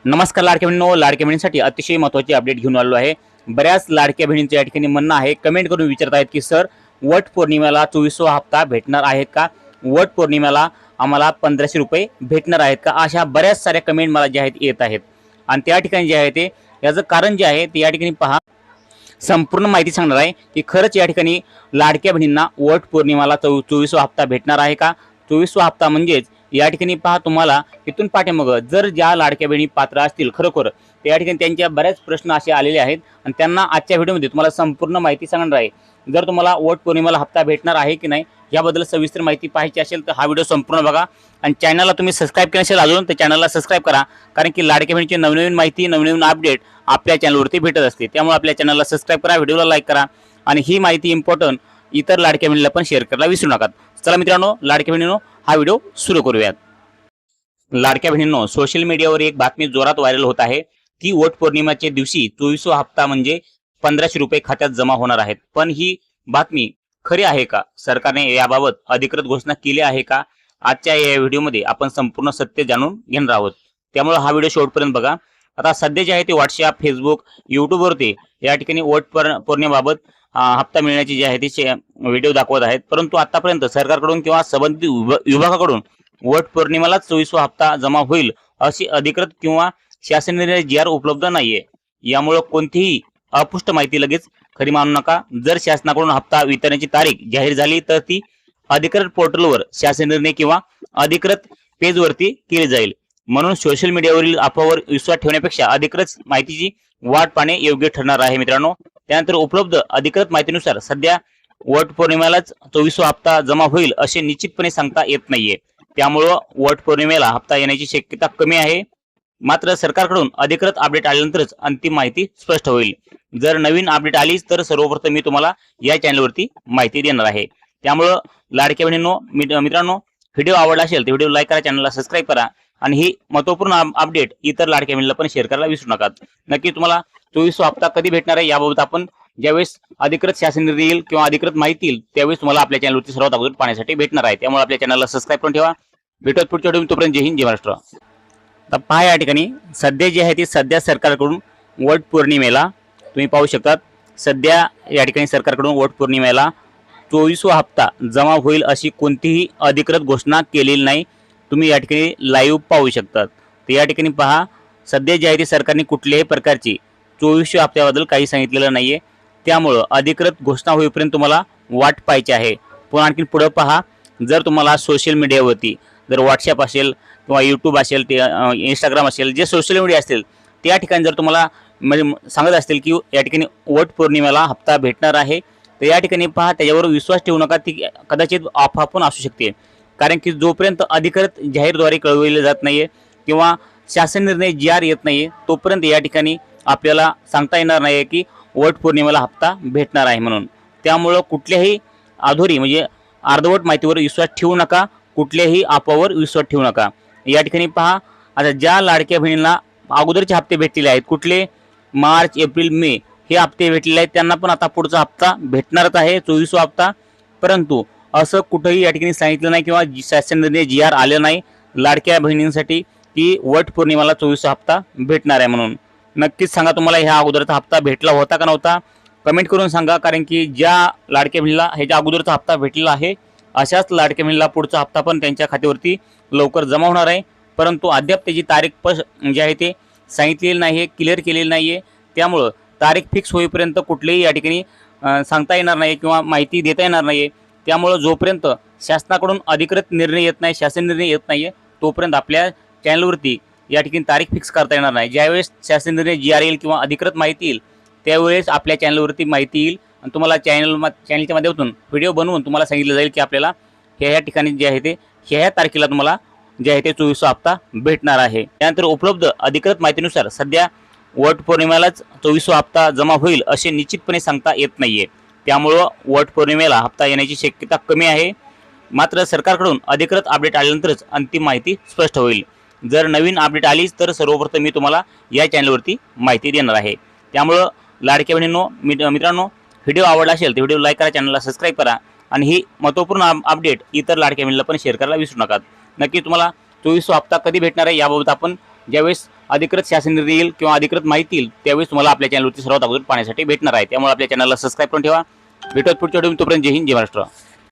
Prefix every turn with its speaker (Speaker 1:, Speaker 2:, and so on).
Speaker 1: नमस्कार लाडक्या बहिणींनो, लाडक्या बहिणींसाठी अतिशय महत्त्वाची अपडेट घेऊन आलो आहे। बऱ्याच लाडक्या बहिणींचं या ठिकाणी म्हणणं आहे, कमेंट करून विचारत आहेत की सर वट पौर्णिमेला 24वा हप्ता भेटणार आहेत का? वट पौर्णिमेला आम्हाला ₹1500 भेटणार आहेत का? अशा बऱ्याच साऱ्या कमेंट मला जे आहेत येत आहेत आणि त्या ठिकाणी जे आहे ते याचं कारण जे आहे ते या ठिकाणी पहा, संपूर्ण माहिती सांगणार आहे की खरंच या ठिकाणी लाडक्या बहिणींना वट पौर्णिमेला 24वा हप्ता भेटणार आहे का? 24वा हप्ता म्हणजेच या ठिकाणी पहा, तुम्हाला इथून पाठीमागं जर ज्या लाडक्या बहिणी पात्र असतील खरोखर त्या ठिकाणी त्यांच्या बऱ्याच प्रश्न असे आलेले आहेत आणि त्यांना आजच्या व्हिडिओमध्ये तुम्हाला संपूर्ण माहिती सांगणार आहे। जर तुम्हाला वट पौर्णिमेला हप्ता भेटणार आहे की नाही याबद्दल सविस्तर माहिती पाहायची असेल तर हा व्हिडिओ संपूर्ण बघा आणि चॅनलला तुम्ही सबस्क्राईब केलं असेल अजून तर चॅनलला सबस्क्राईब करा, कारण की लाडक्या बहिणीची नवनवीन माहिती नवनवीन अपडेट आपल्या चॅनलवरती भेटत असते। त्यामुळे आपल्या चॅनलला सबस्क्राईब करा, व्हिडिओला लाईक करा आणि ही माहिती इम्पॉर्टंट इतर लाडक्या बहिणीला पण शेअर करायला विसरू नका। चला मित्रांनो, लाडक्या बहिणींनो हा व्हिडिओ सुरू करूयात। लाडक्या बहिणींनो, सोशल मीडियावर एक बातमी जोरात व्हायरल होत आहे की वट पौर्णिमेच्या दिवशी 24वा हप्ता म्हणजे ₹1500 खात्यात जमा होणार आहेत। पण ही बातमी खरी आहे का? सरकारने याबाबत अधिकृत घोषणा केली आहे का? आजच्या या व्हिडिओमध्ये आपण संपूर्ण सत्य जाणून घेणार आहोत, त्यामुळे हा व्हिडिओ शेवटपर्यंत बघा। आता सध्या जे आहे ते व्हॉट्सअप, फेसबुक, युट्यूबवरती या ठिकाणी वट पौर्णिमेबाबत हप्ता मिळण्याची जे आहे ते व्हिडिओ दाखवत आहेत, परंतु आतापर्यंत सरकारकडून किंवा संबंधित विभागाकडून वट पौर्णिमेला 24वा हप्ता जमा होईल अशी अधिकृत किंवा शासनाने जी आर उपलब्ध नाहीये। यामुळे कोणतीही अपुष्ट माहिती लगेच खरी मानू नका। जर शासनाकडून हप्ता वितरणाची तारीख जाहीर झाली तर ती अधिकृत पोर्टलवर शासन निर्णय किंवा अधिकृत पेजवरती केली जाईल। म्हणून सोशल मीडियावरील अफवावर विश्वास ठेवण्यापेक्षा अधिकृत माहितीची वाट पाहणे योग्य ठरणार आहे मित्रांनो। त्यानंतर उपलब्ध अधिकृत माहितीनुसार सध्या वट पौर्णिमेलाच 24वा हप्ता जमा होईल असे निश्चितपणे सांगता येत नाहीये। त्यामुळं वट पौर्णिमेला हप्ता येण्याची शक्यता कमी आहे। मात्र सरकारकडून अधिकृत अपडेट आल्यानंतरच अंतिम माहिती स्पष्ट होईल। जर नवीन अपडेट आलीच तर सर्वप्रथम मी तुम्हाला या चॅनलवरती माहिती देणार आहे। त्यामुळं लाडक्या बहिणींनो, मित्रांनो, व्हिडिओ आवडला असेल तर व्हिडिओ लाईक करा, चॅनलला सबस्क्राईब करा आणि ही महत्त्वपूर्ण अपडेट इतर लाडक्या बहिणीला पण शेअर करायला विसरू नका। नक्की तुम्हाला 24वा हप्ता कधी भेटणार आहे याबाबत आपण ज्यावेळेस अधिकृत शासन निर्णय येईल किंवा अधिकृत माहिती येईल त्यावेळेस तुम्हाला आपल्या चॅनलवरती सर्वात अगोदर पाहण्यासाठी भेटणार आहे। त्यामुळे आपल्या चॅनलला सबस्क्राईब करून ठेवा। भेटूयात पुढच्या व्हिडिओ, तोपर्यंत जय हिंद, जय महाराष्ट्र। तर पहा, या ठिकाणी सध्या जे आहे ते सध्या सरकारकडून वट पौर्णिमेला तुम्ही पाहू शकता, सध्या या ठिकाणी सरकारकडून वट पौर्णिमेला 24वा हप्ता जमा होईल अशी कोणतीही अधिकृत घोषणा केलेली नाही। तुम्ही या ठिकाणी लाईव्ह पाहू शकता। तर या ठिकाणी पहा, सध्या जे आहे ते सरकारने कुठल्याही प्रकारची 24व्या हप्त्याबद्दल काही सांगितलेलं नाहीये। त्यामुळं अधिकृत घोषणा होईपर्यंत तुम्हाला वाट पाहायची आहे। पण आणखी पुढे पहा, जर तुम्हाला सोशल मीडियावरती जर व्हॉट्सअप असेल किंवा यूट्यूब असेल, ते इंस्टाग्राम असेल, जे सोशल मीडिया असतील त्या ठिकाणी जर तुम्हाला म्हणजे सांगत असतील की या ठिकाणी वट पौर्णिमेला हप्ता भेटणार आहे, तर या ठिकाणी पहा, त्याच्यावर विश्वास ठेवू नका। ती कदाचित अफवा पण असू शकते, कारण की जोपर्यंत अधिकृत जाहीरद्वारे कळवले जात नाहीये किंवा शासन निर्णय जी आर येत नाहीये तोपर्यंत या ठिकाणी आपल्याला सांगता येणार नाही की वट पौर्णिमेला हप्ता भेटणार आहे म्हणून। त्यामुळं कुठल्याही अधुरी म्हणजे अर्धवट माहितीवर विश्वास ठेवू नका, कुठल्याही अफवावर विश्वास ठेवू नका। या ठिकाणी पहा, आता ज्या लाडक्या बहिणींना अगोदरचे हप्ते भेटलेले आहेत, कुठले मार्च, एप्रिल, मे हे हप्ते भेटलेले आहेत, त्यांना पण आता पुढचा हप्ता भेटणारच आहे 24वा हप्ता। परंतु असं कुठेही या ठिकाणी सांगितलं नाही किंवा शासन निर्णय जी आर आले नाही लाडक्या बहिणींसाठी की वट पौर्णिमेला 24वा हप्ता भेटणार आहे म्हणून। नक्कीच सांगा, तुम्हाला ह्या अगोदरचा हप्ता भेटला होता का नव्हता? कमेंट करून सांगा, कारण की ज्या लाडक्या बहिणीला ह्याच्या अगोदरचा हप्ता भेटलेला आहे अशाच लाडक्या बहिणीला पुढचा हप्ता पण त्यांच्या खात्यावरती लवकर जमा होणार आहे। परंतु अद्याप त्याची तारीख जे आहे ते सांगितलेली नाही आहे, क्लिअर केलेली नाही आहे। त्यामुळं तारीख फिक्स होईपर्यंत कुठलेही या ठिकाणी सांगता येणार नाही किंवा माहिती देता येणार नाही आहे। त्यामुळं जोपर्यंत शासनाकडून अधिकृत निर्णय येत नाही, शासन निर्णय येत नाही आहे, तोपर्यंत आपल्या चॅनलवरती या ठिकाणी तारीख फिक्स करता येणार नाही। ज्यावेळेस शासन निर्णय जी आर येईल किंवा अधिकृत माहिती येईल त्यावेळेस आपल्या चॅनलवरती माहिती येईल आणि तुम्हाला चॅनलच्या माध्यमातून व्हिडिओ बनवून तुम्हाला सांगितलं जाईल की आपल्याला ह्या ठिकाणी जे आहे ते ह्या तारखेला तुम्हाला जे आहे ते 24वा हप्ता भेटणार आहे। त्यानंतर उपलब्ध अधिकृत माहितीनुसार सध्या वट पौर्णिमेलाच 24वा हप्ता जमा होईल असे निश्चितपणे सांगता येत नाहीये। त्यामुळं वट पौर्णिमेला हप्ता येण्याची शक्यता कमी आहे। मात्र सरकारकडून अधिकृत अपडेट आल्यानंतरच अंतिम माहिती स्पष्ट होईल। जर नवीन अपडेट आलीच तर सर्वप्रथम मी तुम्हाला या चॅनलवरती माहिती देणार आहे। त्यामुळं लाडक्या बहिणींनो, मित्रांनो, व्हिडिओ आवडला असेल तर व्हिडिओ लाईक करा, चॅनलला सबस्क्राईब करा आणि ही महत्त्वपूर्ण अपडेट इतर लाडक्या बहिणीला पण शेअर करायला विसरू नका। नक्की तुम्हाला 24वा हप्ता कधी भेटणार आहे याबाबत आपण ज्यावेळेस अधिकृत शासन निर्णय येईल किंवा अधिकृत माहिती येईल त्यावेळेस तुम्हाला आपल्या चॅनलवरती सर्वात अगोदर पाहण्यासाठी भेटणार आहे. त्यामुळे आपल्या चॅनलला सबस्क्राईब करून ठेवा. भेटूयात पुढच्या व्हिडिओ. तोपर्यंत जय हिंद, जय महाराष्ट्र.